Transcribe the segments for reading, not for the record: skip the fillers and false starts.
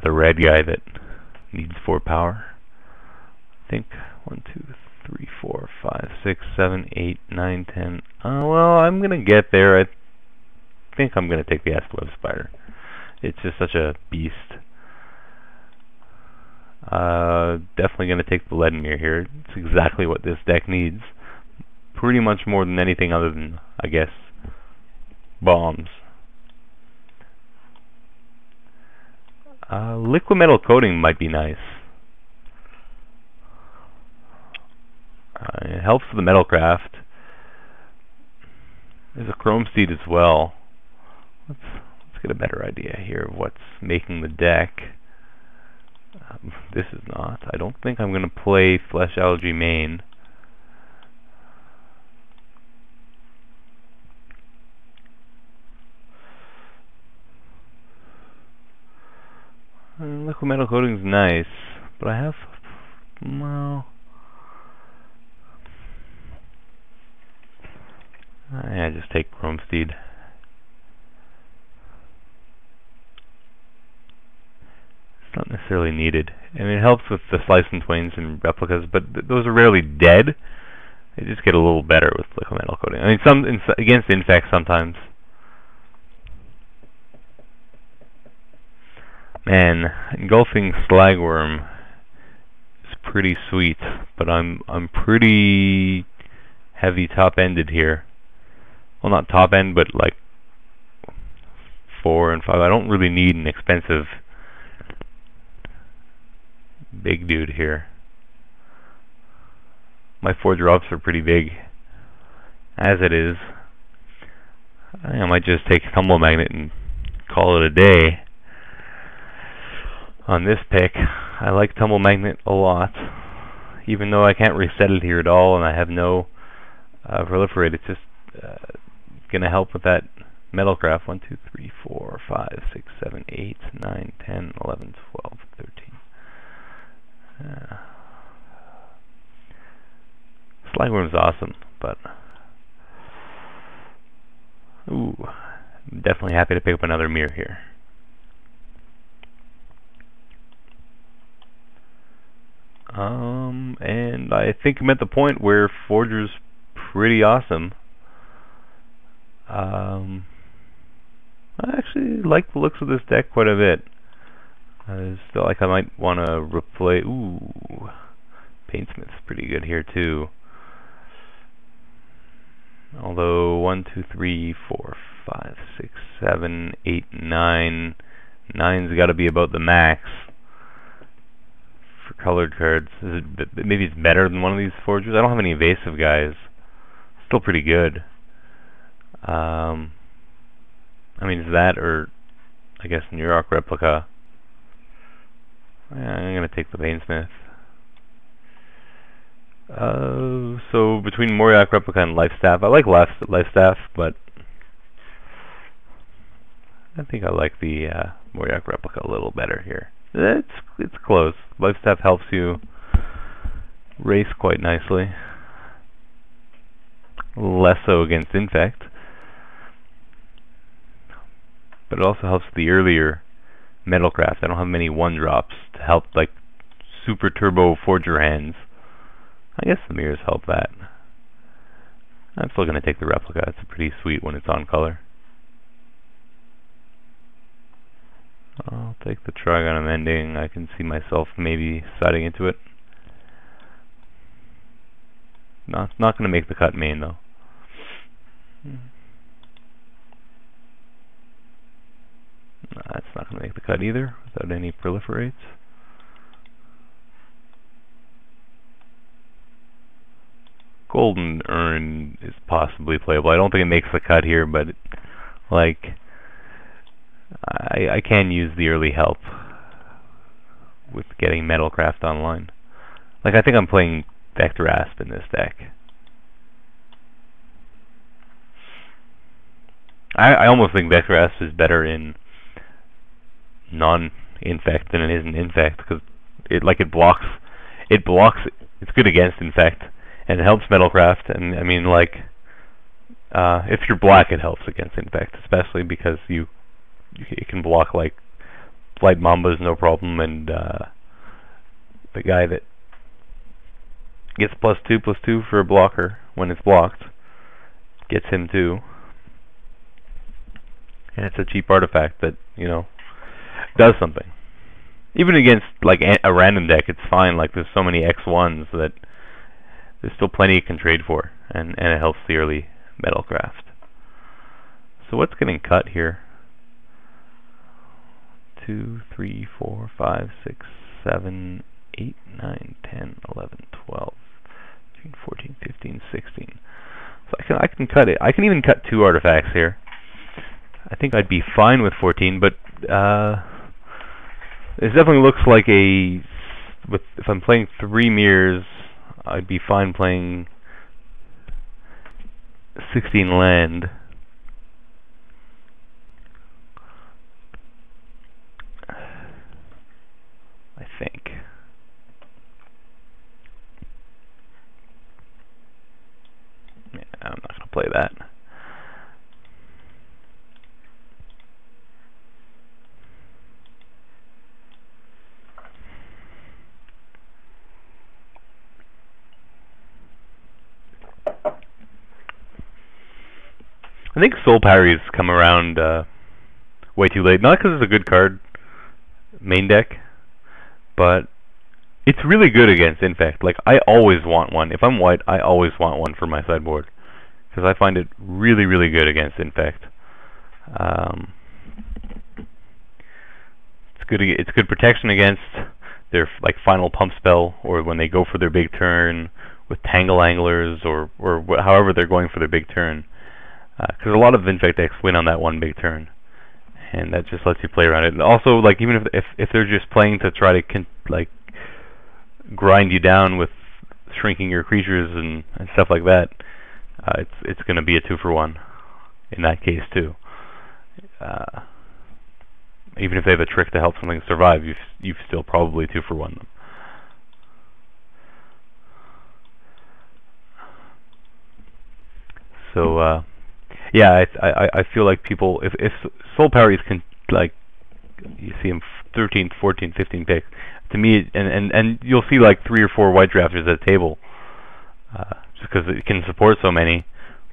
the red guy that needs 4 power. I think 1, 2, 3, 4, 5, 6, 7, 8, 9, 10. Well, I'm gonna get there. I think I'm gonna take the Asphalove Spider. It's just such a beast. Definitely gonna take the Ledmir here. It's exactly what this deck needs. Pretty much more than anything other than, I guess, bombs. Liquid metal coating might be nice. It helps with the metalcraft. There's a chrome seed as well. Let's get a better idea here of what's making the deck. This is not. I don't think I'm going to play Flesh Algae main. Liquid metal coating's nice, but I have, well, I just take Chrome Steed. It's not necessarily needed. I mean, it helps with the Slice and Twains and replicas, but those are rarely dead. They just get a little better with liquid metal coating. I mean, against Infect sometimes. Man, Engulfing Slagworm is pretty sweet, but I'm pretty heavy top-ended here. Well, not top-end, but like 4 and 5. I don't really need an expensive big dude here. My 4 drops are pretty big as it is. I think I might just take Tumble Magnet and call it a day on this pick. I like Tumble Magnet a lot, even though I can't reset it here at all and I have no proliferate. It's just gonna help with that metalcraft. 1, 2, 3, 4, 5, 6, 7, 8, 9, 10, 11, 12, 13. Slagworm's awesome, but ooh, I'm definitely happy to pick up another mirror here. And I think I'm at the point where Forger's pretty awesome. I actually like the looks of this deck quite a bit. I feel like I might want to replay. Ooh, Paintsmith's pretty good here too. Although 1, 2, 3, 4, 5, 6, 7, 8, 9. 9's got to be about the max for colored cards. Maybe it's better than one of these Forgers. I don't have any evasive guys. Still pretty good. I mean, is that or I guess New York replica? Yeah, I'm gonna take the Painsmith. So between Moriok replica and Lifestaff, I like Lifestaff, but I think I like the Moriok replica a little better here. It's close. Lifestaff helps you race quite nicely. Less so against Infect, but it also helps the earlier Metalcraft. I don't have many 1-drops to help like super turbo Forger hands. I guess the mirrors help that. I'm still going to take the replica. It's pretty sweet when it's on color. I'll take the Trigon Amending. I can see myself maybe siding into it. Not going to make the cut main though. That's not going to make the cut either without any proliferates. Golden Urn is possibly playable. I don't think it makes the cut here, but like I can use the early help with getting Metalcraft online. Like I think I'm playing Vector Asp in this deck. I almost think Vector Asp is better in non-infect than it is in infect because it blocks. It's good against infect and it helps Metalcraft. And I mean, like if you're black, it helps against infect, especially because it can block like Flight Mamba is no problem, and the guy that gets +2/+2 for a blocker when it's blocked gets him too. And it's a cheap artifact that, you know, does something. Even against like a random deck, it's fine. Like there's so many X1s that there's still plenty you can trade for, and it helps the early Metalcraft. So what's getting cut here? 2, 3, 4, 5, 6, 7, 8, 9, 10, 11, 12, 13, 14, 15, 16. So I can cut it. I can even cut 2 artifacts here. I think I'd be fine with 14, but it definitely looks like if I'm playing 3 mirrors, I'd be fine playing 16 land. I think. Yeah, I'm not going to play that. I think Soul Parry's come around way too late. Not because it's a good card, main deck, but it's really good against Infect. Like, I always want one. If I'm white, I always want one for my sideboard, because I find it really, really good against Infect. It's good protection against their like final pump spell, or when they go for their big turn with Tangle Anglers, or however they're going for their big turn. Because a lot of Infect decks win on that one big turn, and that just lets you play around it. And also, like, even if they're just playing to try to like grind you down with shrinking your creatures and stuff like that, it's going to be a 2-for-1 in that case too. Even if they have a trick to help something survive, you've still probably 2-for-1 them. So yeah, I feel like people, if Soul Parries can, like, you see them 13, 14, 15 picks, to me, and you'll see like 3 or 4 white drafters at the table, just because it can support so many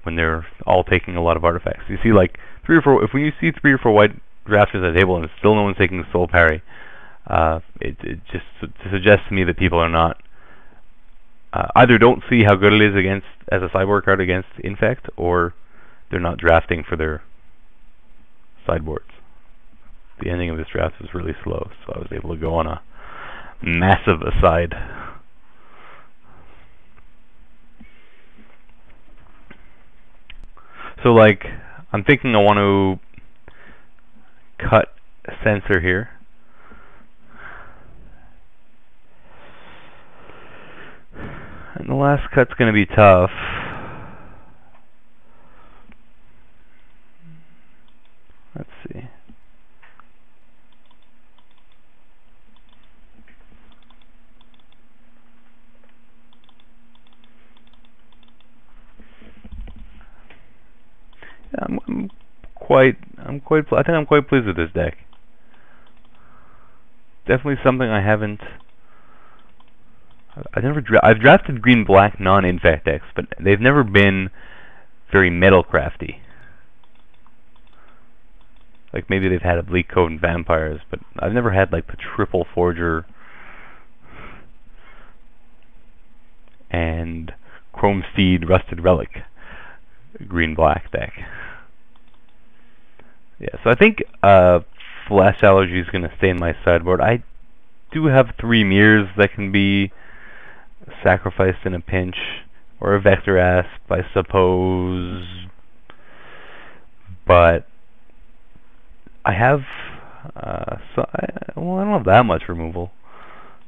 when they're all taking a lot of artifacts. You see like 3 or 4, if when you see 3 or 4 white drafters at the table and still no one's taking Soul Parry, it just suggests to me that people are not, either don't see how good it is against as a sideboard card against Infect, or they're not drafting for their sideboards. The ending of this draft was really slow, so I was able to go on a massive aside. So, like, I'm thinking I want to cut a Censor here. And the last cut's going to be tough. Let's see. Yeah, I think I'm quite pleased with this deck. Definitely something I haven't. I've drafted green-black non-Infect decks, but they've never been very Metalcrafty. Like, maybe they've had a Bleak Code and Vampires, but I've never had like the Triple Forger and Chrome Steed Rusted Relic green-black deck. Yeah, so I think Flash Allergy is going to stay in my sideboard. I do have 3 mirrors that can be sacrificed in a pinch, or a Vector Asp, I suppose, but I have I don't have that much removal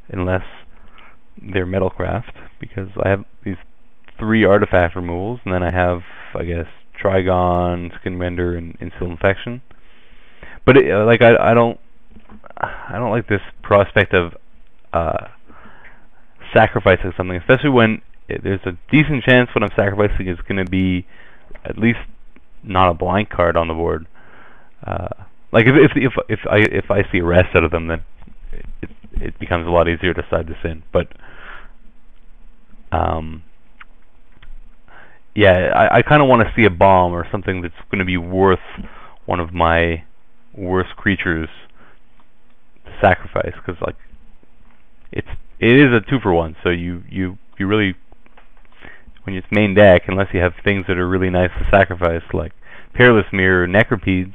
unless they're Metalcraft, because I have these 3 artifact removals, and then I have, I guess, Trigon, Skinrender, and Instill Infection. But like I don't like this prospect of sacrificing something, especially when there's a decent chance what I'm sacrificing is going to be at least not a blank card on the board. Like if I see a rest out of them, then it becomes a lot easier to side this in. But yeah, I kind of want to see a bomb or something that's going to be worth one of my worst creatures to sacrifice, because like it is a 2-for-1, so you really, when it's main deck, unless you have things that are really nice to sacrifice, like Peerless Mirror, Necropedes,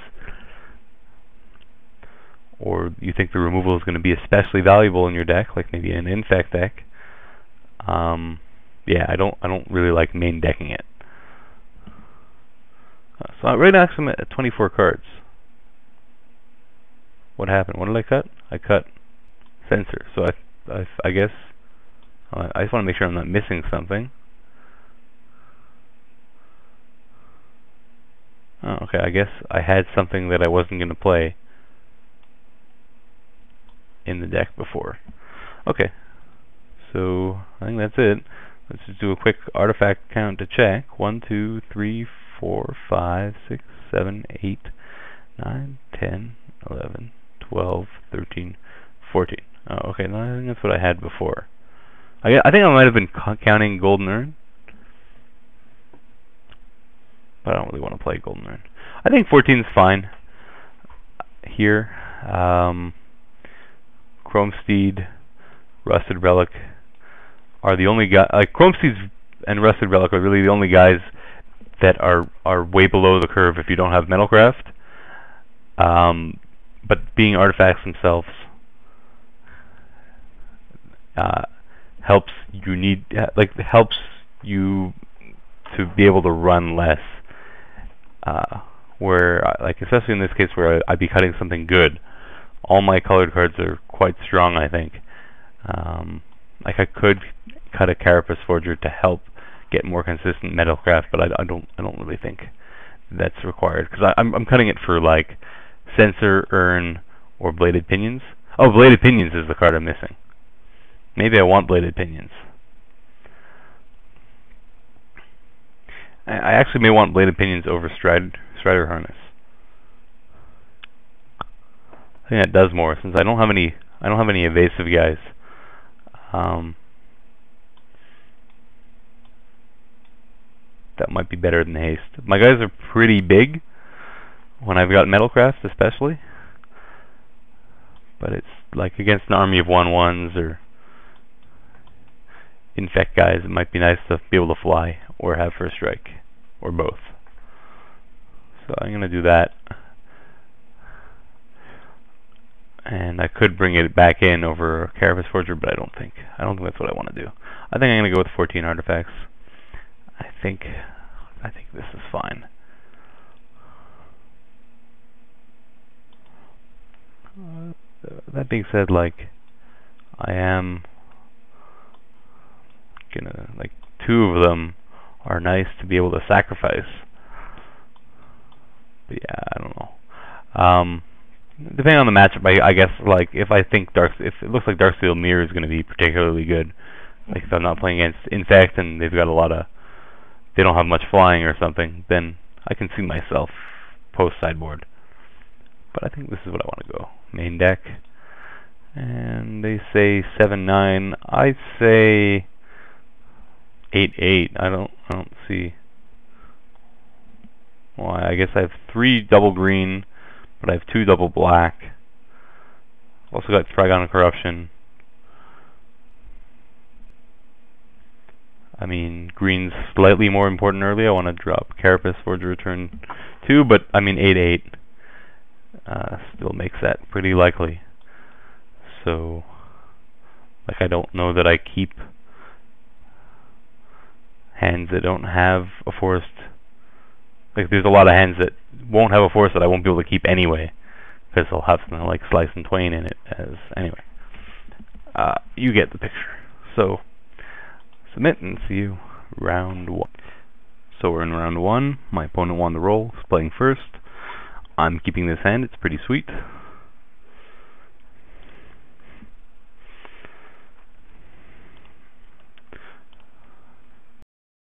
or you think the removal is going to be especially valuable in your deck, like maybe an Infect deck. Yeah, I don't really like main decking it. So right now I'm at 24 cards. What happened? What did I cut? I cut Censor. So I guess I just want to make sure I'm not missing something. Oh, okay. I guess I had something that I wasn't going to play in the deck before. Okay. So I think that's it. Let's just do a quick artifact count to check. 1, 2, 3, 4, 5, 6, 7, 8, 9, 10, 11, 12, 13, 14. Oh, okay. No, I think that's what I had before. I think I might have been counting Golden Urn, but I don't really want to play Golden Urn. I think 14 is fine here. Chrome Steed, Rusted Relic are the only guys. Like Chrome Steeds and Rusted Relic are really the only guys that are way below the curve if you don't have Metalcraft. But being artifacts themselves helps you to be able to run less. Where like especially in this case where I'd be cutting something good, all my colored cards are quite strong. I think like I could cut a Carapace Forger to help get more consistent Metalcraft, but I don't really think that's required, because I'm cutting it for like Censor, Urn, or Bladed Pinions. Oh, Bladed Pinions is the card I'm missing. Maybe I want Bladed Pinions. I actually may want Bladed Pinions over Strider Harness. I think that does more, since I don't have any evasive guys. That might be better than haste. My guys are pretty big when I've got Metalcraft, especially. But it's like against an army of 1/1s or Infect guys, it might be nice to be able to fly or have First Strike, or both. So I'm going to do that. And I could bring it back in over Carapace Forger, but I don't think that's what I want to do. I think I'm going to go with 14 artifacts. I think this is fine. That being said, like I am gonna, like, 2 of them are nice to be able to sacrifice. But yeah, I don't know. Depending on the matchup, I guess, like, if it looks like Darksteel Mirror is going to be particularly good, like if I'm not playing against Infect and they've got they don't have much flying or something, then I can see myself post sideboard. But I think this is what I want to go. Main deck. And they say 7-9. I say 8-8. I don't see why. I guess I have 3 double green, but I have 2 double black. Also got Trigon and Corruption. I mean, green's slightly more important early. I want to drop Carapace Forger turn 2, but I mean 8-8 still makes that pretty likely. So, like, I don't know that I keep hands that don't have a forest. Like, there's a lot of hands that won't have a forest that I won't be able to keep anyway, because they'll have something like Slice and Twain in it. Anyway, you get the picture. So, submit and see you round 1. So we're in round 1. My opponent won the roll. He's playing first. I'm keeping this hand. It's pretty sweet.